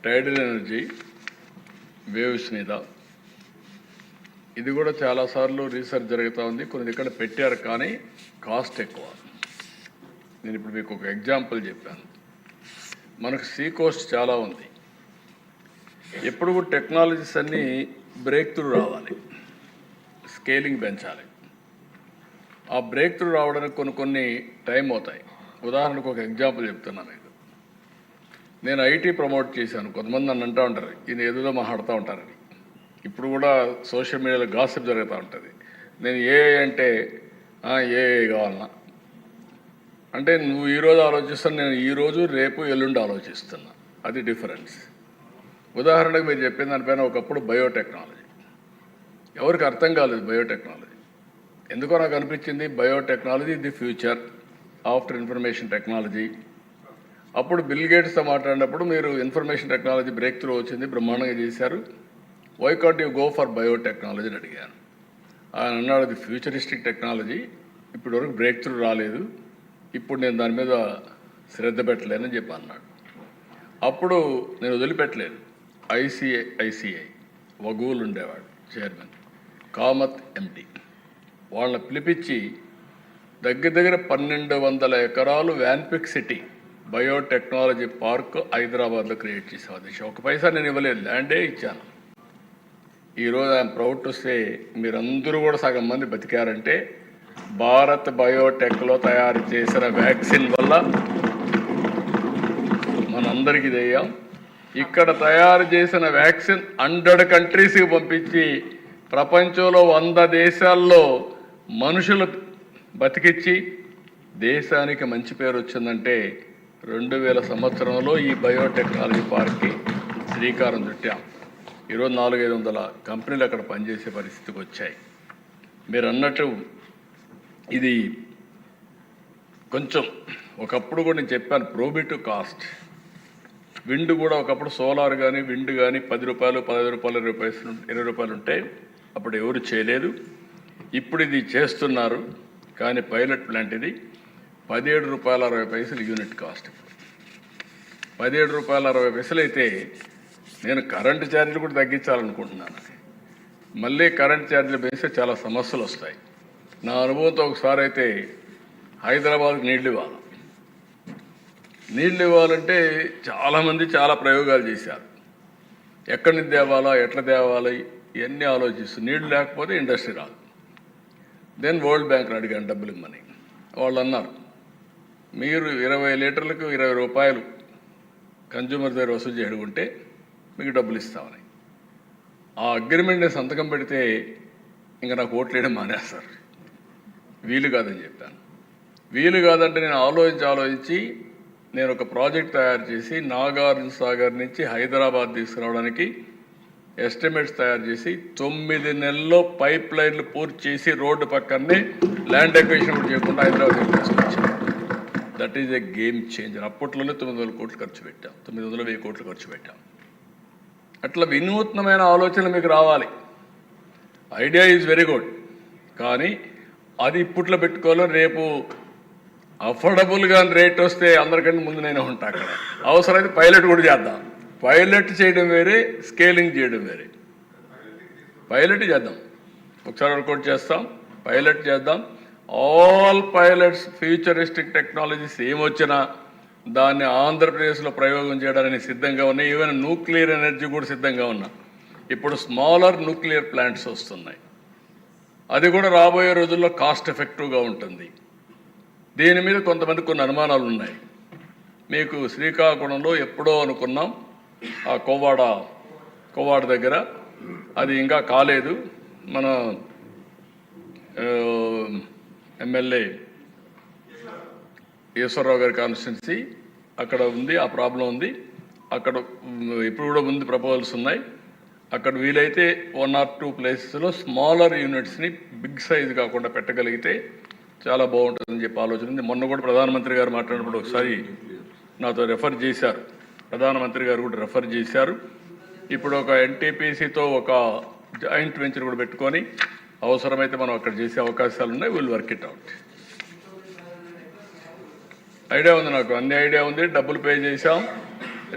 టైడల్ energy waves మీద ఇది కూడా చాలాసార్లు రీసెర్చ్ జరుగుతూ ఉంది. కొన్ని ఇక్కడ పెట్టారు కానీ కాస్ట్ ఎక్కువ. నేను ఇప్పుడు మీకు ఒక ఎగ్జాంపుల్ చెప్పాను. మనకు సీ కోస్ట్ చాలా ఉంది. ఎప్పుడు కూడా టెక్నాలజీస్ అన్నీ బ్రేక్ త్రూ రావాలి, స్కేలింగ్ పెంచాలి. ఆ బ్రేక్ త్రూ రావడానికి కొన్ని టైం అవుతాయి. ఉదాహరణకు ఒక ఎగ్జాంపుల్ చెప్తున్నాను. నేను ఐటీ ప్రమోట్ చేశాను. కొంతమంది నన్ను అంటూ ఉంటారు, ఇది ఏదో మాట్లాడుతూ ఉంటారని. ఇప్పుడు కూడా సోషల్ మీడియాలో గాసిప్ జరుగుతూ ఉంటుంది. నేను ఏఐ అంటే ఏఐ కావాలన్నా అంటే నువ్వు ఈరోజు ఆలోచిస్తాను, నేను ఈరోజు రేపు ఎల్లుండి ఆలోచిస్తున్నా. అది డిఫరెన్స్. ఉదాహరణకు మీరు చెప్పిన దానిపైన ఒకప్పుడు బయోటెక్నాలజీ ఎవరికి అర్థం కాలేదు. బయోటెక్నాలజీ ఎందుకో నాకు అనిపించింది biotechnology the future after information technology. అప్పుడు బిల్ గేట్స్తో మాట్లాడినప్పుడు మీరు ఇన్ఫర్మేషన్ టెక్నాలజీ బ్రేక్ త్రూ వచ్చింది, బ్రహ్మాండంగా చేశారు, why can't you go for biotechnology అని అడిగాను. ఆయన అన్నాడు అది ఫ్యూచరిస్టిక్ టెక్నాలజీ, ఇప్పటి వరకు బ్రేక్ త్రూ రాలేదు, ఇప్పుడు నేను దాని మీద శ్రద్ధ పెట్టలేనని చెప్పి అన్నాడు. అప్పుడు నేను వదిలిపెట్టలేదు. ఐసిఐ వగూలు ఉండేవాడు చైర్మన్, కామత్ ఎండి, వాళ్ళని పిలిపించి దగ్గర 1200 ఎకరాలు వ్యాన్పిక్ సిటీ బయోటెక్నాలజీ పార్క్ హైదరాబాద్లో క్రియేట్ చేసాం. అది ఒక పైసా నేను ఇవ్వలేదు, ల్యాండే ఇచ్చాను. ఈరోజు ఐఎమ్ ప్రౌడ్ టు సే మీరందరూ కూడా సగం మంది బతికారంటే భారత్ బయోటెక్లో తయారు చేసిన వ్యాక్సిన్ వల్ల మనందరికీ తెయ్యాం. ఇక్కడ తయారు చేసిన వ్యాక్సిన్ 100 కంట్రీస్కి పంపించి ప్రపంచంలో 100 దేశాల్లో మనుషులు బతికిచ్చి దేశానికి మంచి పేరు వచ్చిందంటే 2000 సంవత్సరంలో ఈ బయోటెక్నాలజీ పార్క్కి శ్రీకారం చుట్టాం. ఈరోజు 400-500 కంపెనీలు అక్కడ పనిచేసే పరిస్థితికి వచ్చాయి. మీరు అన్నట్టు ఇది కొంచెం ఒకప్పుడు కూడా నేను చెప్పాను, ప్రోబిటివ్ కాస్ట్. విండ్ కూడా ఒకప్పుడు సోలార్ కానీ విండ్ కానీ 10 రూపాయలు, 15 రూపాయలు, 20 రూపాయలు ఉంటే అప్పుడు ఎవరు చేయలేదు. ఇప్పుడు ఇది చేస్తున్నారు. కానీ పైలట్ ప్లాంట్ ఇది 17 రూపాయల 60 పైసలు యూనిట్ కాస్ట్. 17 రూపాయల 60 పైసలు అయితే నేను కరెంటు ఛార్జీలు కూడా తగ్గించాలనుకుంటున్నాను. మళ్ళీ కరెంట్ ఛార్జీలు పెంచితే చాలా సమస్యలు వస్తాయి. నా అనుభవంతో ఒకసారి అయితే హైదరాబాద్కి నీళ్ళు ఇవ్వాలంటే చాలామంది చాలా ప్రయోగాలు చేశారు. ఎక్కడి నుంచి తేవాలా, ఎట్లా తేవాలి, ఇవన్నీ ఆలోచిస్తూ నీళ్లు లేకపోతే ఇండస్ట్రీ రాదు. దెన్ వరల్డ్ బ్యాంక్ని అడిగాను డబ్బులు ఇమ్మని. వాళ్ళు అన్నారు మీరు 20 లీటర్లకు 20 రూపాయలు కన్జ్యూమర్ దగ్గర వసూలు చేయడుకుంటే మీకు డబ్బులు ఇస్తామని. ఆ అగ్రిమెంట్ నేను సంతకం పెడితే ఇంకా నాకు ఓట్లు వేయడం మానేస్తారు. వీలు కాదని చెప్పాను. వీలు కాదంటే నేను ఆలోచించి నేను ఒక ప్రాజెక్ట్ తయారు చేసి నాగార్జున సాగర్ నుంచి హైదరాబాద్ తీసుకురావడానికి ఎస్టిమేట్స్ తయారు చేసి 9 నెలల్లో పైప్ లైన్లు పూర్తి చేసి రోడ్డు పక్కనే ల్యాండ్ ఎక్విజిషన్ కూడా చేయకుండా హైదరాబాద్ తీసుకొచ్చాను. That is a game changer. అప్పట్లోనే 900 కోట్లు ఖర్చు పెట్టాం, 900-1000 కోట్లు ఖర్చు పెట్టాం. అట్లా వినూత్నమైన ఆలోచనలు మీకు రావాలి. ఐడియా ఈజ్ వెరీ గుడ్, కానీ అది ఇప్పట్లో పెట్టుకోవాలి. రేపు అఫోర్డబుల్గా రేట్ వస్తే అందరికంటే ముందు నేను ఉంటా అక్కడ. అవసరమైతే పైలట్ కూడా చేద్దాం. పైలట్ చేయడం వేరే, స్కేలింగ్ చేయడం వేరే. పైలట్ చేద్దాం, ఒకసారి వర్కౌట్ చేస్తాం, పైలట్ చేద్దాం. ఆల్ పైలట్స్ ఫ్యూచరిస్టిక్ టెక్నాలజీస్ ఏమొచ్చినా దాన్ని ఆంధ్రప్రదేశ్లో ప్రయోగం చేయడానికి సిద్ధంగా ఉన్నాయి. ఈవెన్ న్యూక్లియర్ ఎనర్జీ కూడా సిద్ధంగా ఉన్నా. ఇప్పుడు స్మాలర్ న్యూక్లియర్ ప్లాంట్స్ వస్తున్నాయి. అది కూడా రాబోయే రోజుల్లో కాస్ట్ ఎఫెక్టివ్గా ఉంటుంది. దీని మీద కొంతమంది కొన్ని అనుమానాలు ఉన్నాయి. మీకు శ్రీకాకుళంలో ఎప్పుడో అనుకున్నాం ఆ కోవాడ దగ్గర, అది ఇంకా కాలేదు. మన ఎమ్మెల్యే ఈశ్వరరావు గారి కాన్స్టిట్యున్సీ అక్కడ ఉంది, ఆ ప్రాబ్లం ఉంది. అక్కడ ఇప్పుడు కూడా ముందు ప్రపోజల్స్ ఉన్నాయి. అక్కడ వీలైతే 1 or 2 ప్లేసెస్లో స్మాలర్ యూనిట్స్ని బిగ్ సైజ్ కాకుండా పెట్టగలిగితే చాలా బాగుంటుందని చెప్పి ఆలోచన ఉంది. మొన్న కూడా ప్రధానమంత్రి గారు మాట్లాడినప్పుడు ఒకసారి నాతో రెఫర్ చేశారు. ప్రధానమంత్రి గారు కూడా రెఫర్ చేశారు. ఇప్పుడు ఒక ఎన్టీపీసీతో ఒక జాయింట్ వెంచర్ కూడా పెట్టుకొని అవసరమైతే మనం అక్కడ చేసే అవకాశాలు ఉన్నాయి. Will work it out. Idea ఉంది, నాకు అన్ని ఐడియా ఉంది. డబ్బులు పే చేశాం.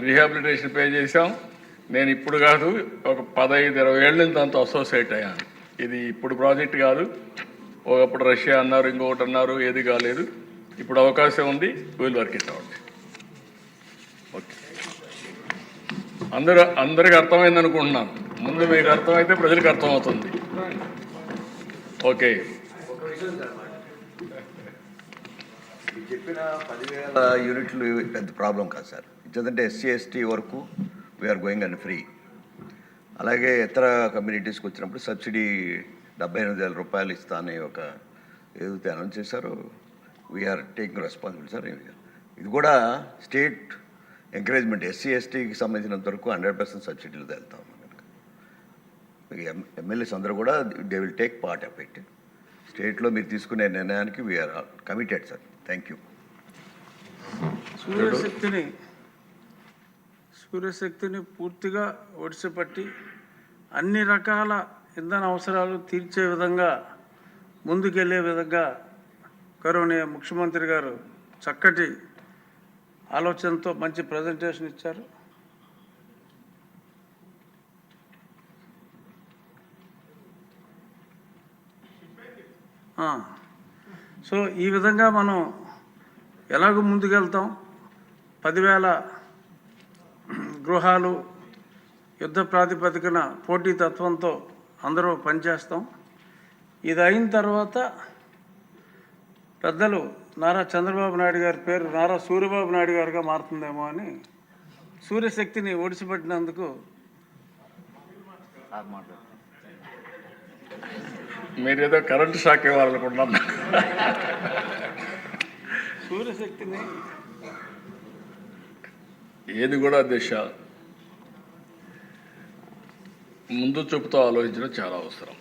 రీహాబిలిటేషన్ పే చేశాం. నేను ఇప్పుడు కాదు, ఒక 15-20 ఏళ్ళ నుంచి దాంతో అసోసియేట్ అయ్యాను. ఇది ఇప్పుడు ప్రాజెక్ట్ కాదు. ఒకప్పుడు రష్యా అన్నారు, ఇంకొకటి అన్నారు, ఏది కాలేదు. ఇప్పుడు అవకాశం ఉంది, will work it out. Okay, అందరికి అర్థమైంది అనుకుంటున్నాను. ముందు మీకు అర్థమైతే ప్రజలకు అర్థమవుతుంది. ఓకే, చెప్పిన 10,000 యూనిట్లు పెద్ద ప్రాబ్లం కాదు సార్. ఇచ్చేదంటే ఎస్సీ ఎస్టీ వరకు వీఆర్ గోయింగ్ అండ్ ఫ్రీ. అలాగే ఇతర కమ్యూనిటీస్కి వచ్చినప్పుడు సబ్సిడీ 78,000 రూపాయలు ఇస్తా అనే ఒక ఏదైతే అనౌన్స్ చేశారో వీఆర్ టేకింగ్ రెస్పాన్సిబిలిటీ సార్. ఇది కూడా స్టేట్ ఎంకరేజ్మెంట్. ఎస్సీ ఎస్టీకి సంబంధించినంత వరకు 100% సబ్సిడీలతో వెళ్తాం. ఎమ్మెల్యేస్ అందరూ కూడా they will take part of it. స్టేట్లో మీరు తీసుకునే నిర్ణయానికి we are committed sir. Thank you. సూర్యశక్తిని పూర్తిగా ఒడిసిపట్టి అన్ని రకాల ఇంధన అవసరాలు తీర్చే విధంగా ముందుకెళ్లే విధంగా గౌరవనీయ ముఖ్యమంత్రి గారు చక్కటి ఆలోచనతో మంచి ప్రజెంటేషన్ ఇచ్చారు. సో ఈ విధంగా మనం ఎలాగో ముందుకెళ్తాం. 10,000 గృహాలు యుద్ధ ప్రాతిపదికన పోటీతత్వంతో అందరూ పనిచేస్తాం. ఇది అయిన తర్వాత పెద్దలు నారా చంద్రబాబు నాయుడు గారి పేరు నారా సూర్యబాబు నాయుడు గారుగా మారుతుందేమో అని సూర్యశక్తిని ఒడిసిపెట్టినందుకు మీరేదో కరెంటు షాక్ ఇవ్వాలనుకుంటున్నాను. సూర్యశక్తిని ఏది కూడా దిశ ముందు చూపుతో ఆలోచించడం చాలా అవసరం.